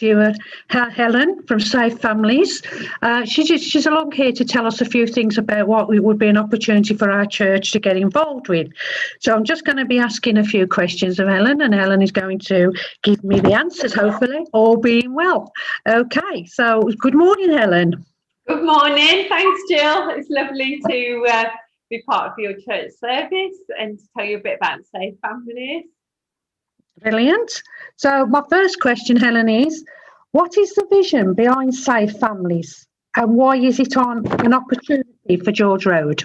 interviewer Helen from Safe Families. She's along here to tell us a few things about what would be an opportunity for our church to get involved with. So I'm just going to be asking a few questions of Helen, and Helen is going to give me the answers, hopefully, all being well. Okay, so good morning, Helen. Good morning. Thanks, Jill. It's lovely to be part of your church service and to tell you a bit about Safe Families. Brilliant. So my first question, Helen, is what is the vision behind Safe Families and why is it on an opportunity for George Road?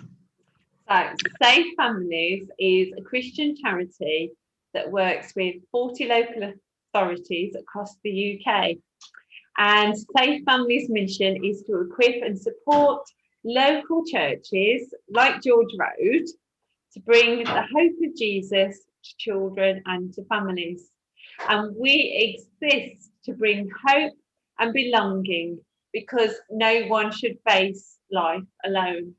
So Safe Families is a Christian charity that works with 40 local authorities across the UK. And Safe Families' mission is to equip and support local churches like George Road to bring the hope of Jesus to children and to families. And we exist to bring hope and belonging because no one should face life alone.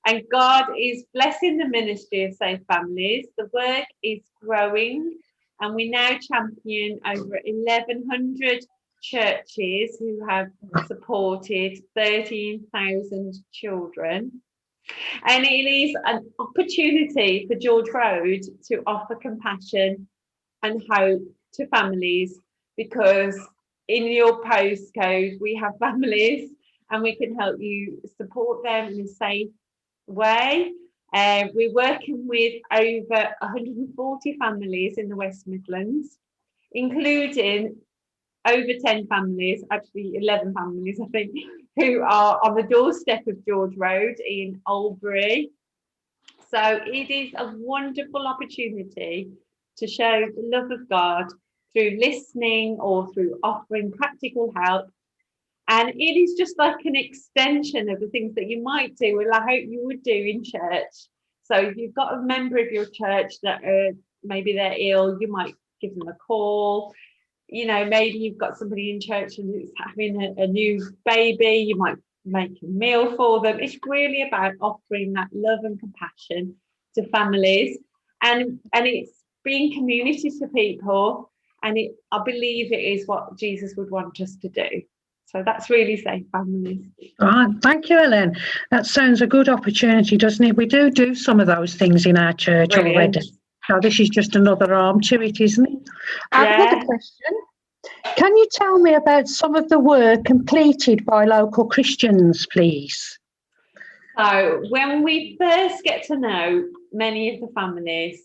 And God is blessing the ministry of Safe Families. The work is growing, and we now champion over 1,100 churches who have supported 13,000 children. And it is an opportunity for George Road to offer compassion and hope to families, because in your postcode we have families and we can help you support them in a safe way. We're working with over 140 families in the West Midlands, including over 10 families, actually 11 families, I think, who are on the doorstep of George Road in Albury. So it is a wonderful opportunity to show the love of God through listening or through offering practical help. And it is just like an extension of the things that you might do, well, I hope you would do in church. So if you've got a member of your church that maybe they're ill, you might give them a call. You know, maybe you've got somebody in church and is having a new baby, you might make a meal for them. It's really about offering that love and compassion to families, and it's being community to people, and I believe it is what Jesus would want us to do. So that's really Safe Families. Right, thank you, Helen. That sounds a good opportunity, doesn't it? We do some of those things in our church already. So this is just another arm to it, isn't it? Another question. Can you tell me about some of the work completed by local Christians, please? So when we first get to know many of the families,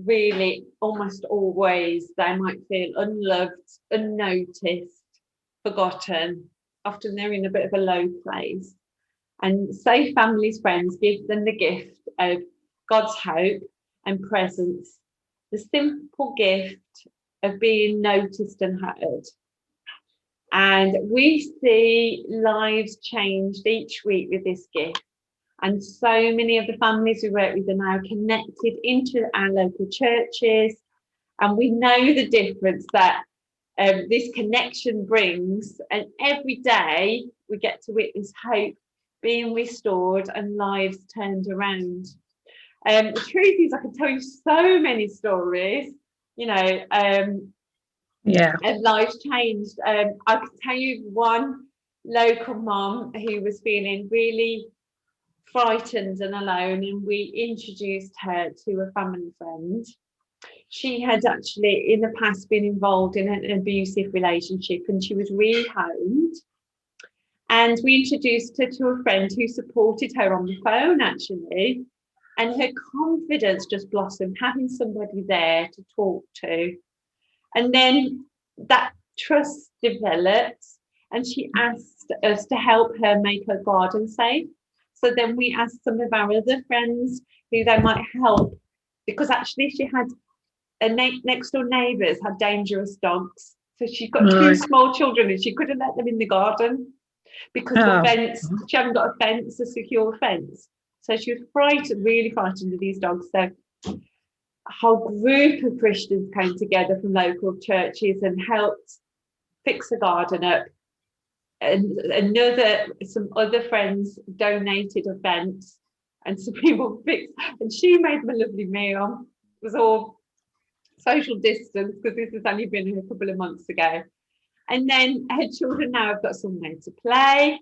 really almost always they might feel unloved, unnoticed, forgotten. Often they're in a bit of a low place. And Safe Families friends give them the gift of God's hope and presence, the simple gift of being noticed and heard. And we see lives changed each week with this gift. And so many of the families we work with are now connected into our local churches. And we know the difference that this connection brings. And every day we get to witness hope being restored and lives turned around. The truth is, I can tell you so many stories, you know, and lives changed. I could tell you one local mum who was feeling really frightened and alone, and we introduced her to a family friend. She had actually in the past been involved in an abusive relationship, and she was rehomed. And we introduced her to a friend who supported her on the phone, actually. And her confidence just blossomed, having somebody there to talk to. And then that trust developed, and she asked us to help her make her garden safe. So then we asked some of our other friends who they might help, because actually she had next door neighbours had dangerous dogs. So she's got two small children and she couldn't let them in the garden because the fence, she hadn't got a fence, a secure fence. So she was frightened, really frightened of these dogs. So a whole group of Christians came together from local churches and helped fix the garden up. And some other friends donated a fence, and some people fixed, and she made them a lovely meal. It was all social distance because this has only been a couple of months ago. And then her children now have got somewhere to play.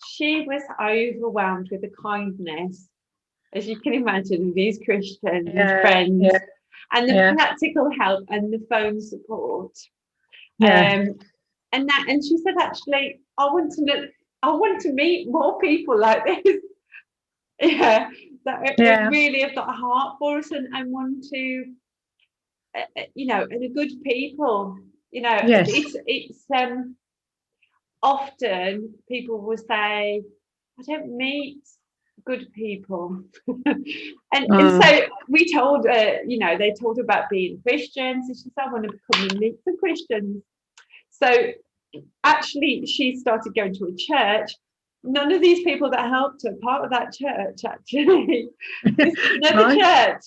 She was overwhelmed with the kindness, as you can imagine, of these Christian friends and the practical help and the phone support. And she said, actually, I want to meet more people like this. That really have got a heart for us and want to, and are good people. It's often people will say, I don't meet good people. and so we told her, they told her about being Christians, and she said, I want to come and meet some Christians. So actually she started going to a church. None of these people that helped her part of that church, actually. Another church.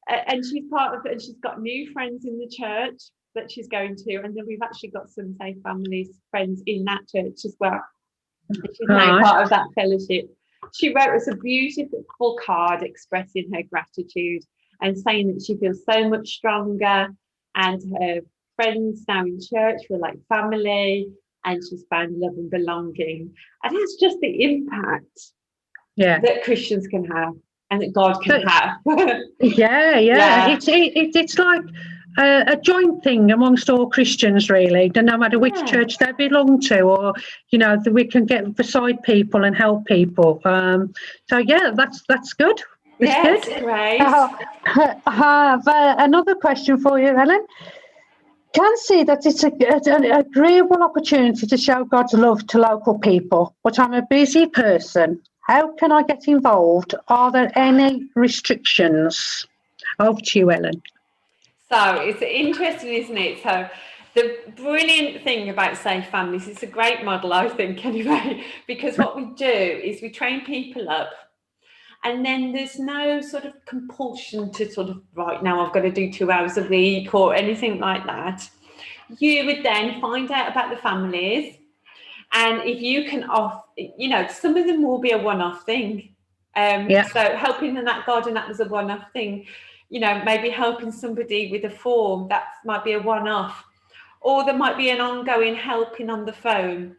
And she's part of it, and she's got new friends in the church that she's going to, and then we've actually got some Safe Families friends in that church as well. And she's now part of that fellowship. She wrote us a beautiful card expressing her gratitude and saying that she feels so much stronger, and her friends now in church feel like family, and she's found love and belonging. And that's just the impact that Christians can have and that God can have. It's like a joint thing amongst all Christians, really, no matter which church they belong to, or that we can get beside people and help people. That's good. It's good. Great. I have another question for you, Helen. Can see that it's an agreeable opportunity to show God's love to local people, but I'm a busy person. How can I get involved? Are there any restrictions? Over to you, Ellen. So it's interesting, isn't it? So the brilliant thing about Safe Families, it's a great model, I think, anyway, because what we do is we train people up, and then there's no sort of compulsion to sort of, right now I've got to do 2 hours a week or anything like that. You would then find out about the families, and if you can some of them will be a one-off thing. So helping in that garden, that was a one-off thing. Maybe helping somebody with a form, that might be a one-off. Or there might be an ongoing helping on the phone.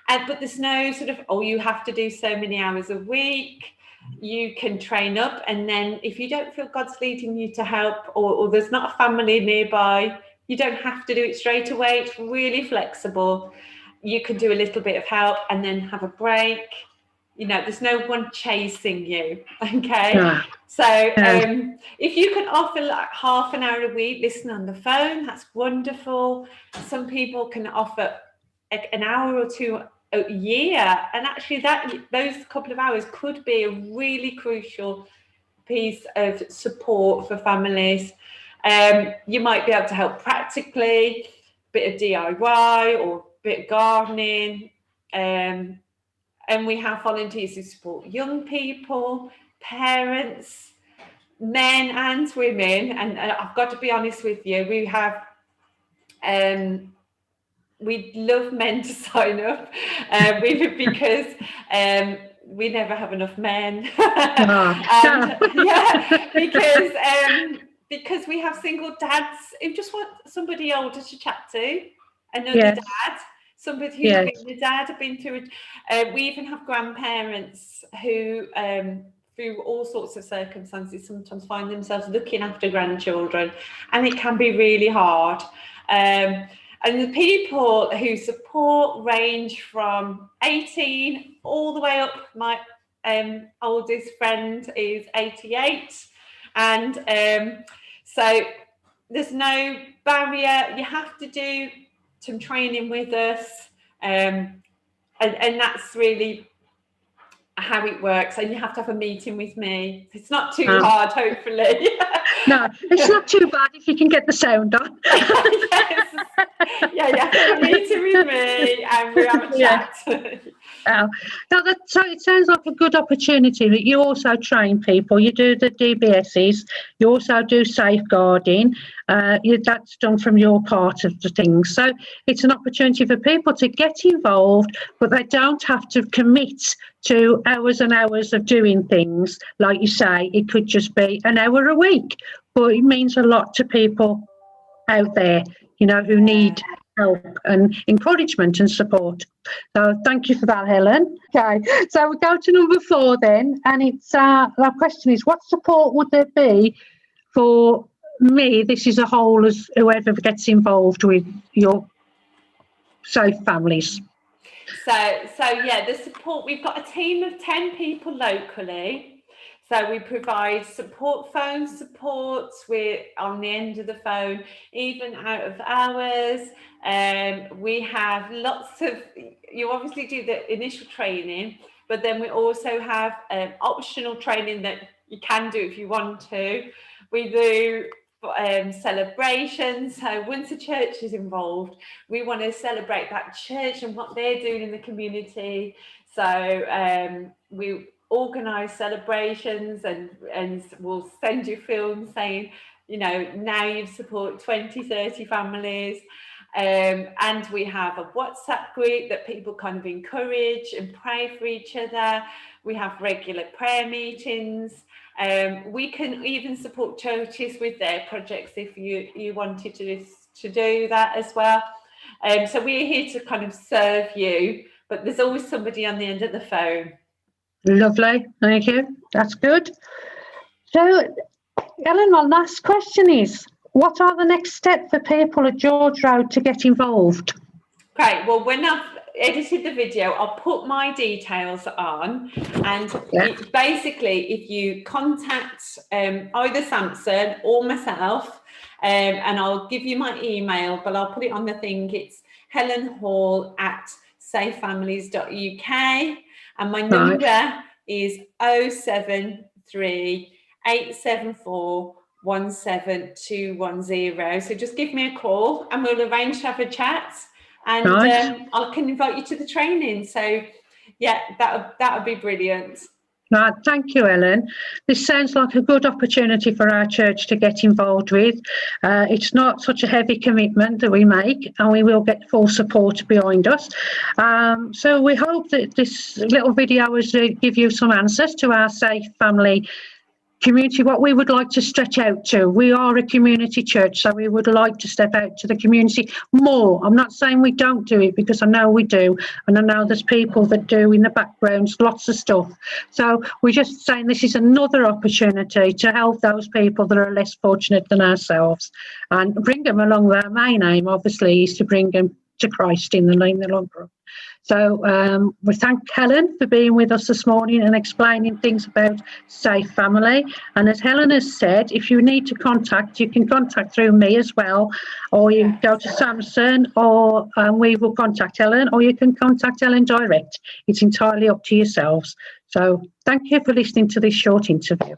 But there's no sort of, you have to do so many hours a week. You can train up, and then if you don't feel God's leading you to help, or there's not a family nearby, you don't have to do it straight away. It's really flexible. You can do a little bit of help and then have a break. There's no one chasing you. Okay. So if you can offer like half an hour a week, listen on the phone, that's wonderful. Some people can offer an hour or two a year, and actually those couple of hours could be a really crucial piece of support for families. You might be able to help practically, a bit of DIY or a bit of gardening, and we have volunteers who support young people, parents, men and women. And I've got to be honest with you, we have we'd love men to sign up because we never have enough men. Because we have single dads who just want somebody older to chat to, another dad, somebody who's been a dad, been through it. We even have grandparents who, through all sorts of circumstances, sometimes find themselves looking after grandchildren, and it can be really hard. And the people who support range from 18 all the way up. My oldest friend is 88, and so there's no barrier. You have to do some training with us, and that's really how it works. And you have to have a meeting with me. It's not too hard, hopefully. No, it's not too bad if you can get the sound on. Yes. Yeah, you have a meeting with me and we have a chat. No, so it sounds like a good opportunity that you also train people. You do the DBSs, you also do safeguarding. That's done from your part of the things. So it's an opportunity for people to get involved, but they don't have to commit to hours and hours of doing things. Like you say, it could just be an hour a week, but it means a lot to people out there, who need help and encouragement and support. So thank you for that, Helen. Okay, so we go to number 4 then, and it's our question is, what support would there be for me, this is a whole, as whoever gets involved with your Safe Families? So yeah, the support, we've got a team of 10 people locally. So we provide phone support. We're on the end of the phone, even out of hours. We have lots of, you obviously do the initial training, but then we also have optional training that you can do if you want to. We do celebrations. So once a church is involved, we want to celebrate that church and what they're doing in the community. So we organise celebrations and we'll send you films saying, now you've supported 20, 30 families. And we have a WhatsApp group that people kind of encourage and pray for each other. We have regular prayer meetings. We can even support churches with their projects if you wanted to do that as well. So we're here to kind of serve you, but there's always somebody on the end of the phone. Lovely, thank you. That's good. So, Ellen, my last question is, what are the next steps for people at George Road to get involved? Great. Well, when I've edited the video, I'll put my details on, and basically, if you contact either Samson or myself, and I'll give you my email, but I'll put it on the thing. It's helenhall@safefamilies.uk, and my number is 073 874 17210. So just give me a call and we'll arrange to have a chat, and I can invite you to the training. So yeah, that would be brilliant. Right, thank you, Ellen. This sounds like a good opportunity for our church to get involved with. It's not such a heavy commitment that we make, and we will get full support behind us. So we hope that this little video has give you some answers to our Safe Family community, what we would like to stretch out to. We are a community church, so we would like to step out to the community more. I'm not saying we don't do it, because I know we do, and I know there's people that do in the background, lots of stuff. So we're just saying this is another opportunity to help those people that are less fortunate than ourselves, and bring them along. Our main aim, obviously, is to bring them to Christ in the long run. So we thank Helen for being with us this morning and explaining things about Safe Family. And as Helen has said, if you need to contact, you can contact through me as well, or you go to Samson, or we will contact Helen, or you can contact Helen direct. It's entirely up to yourselves. So thank you for listening to this short interview.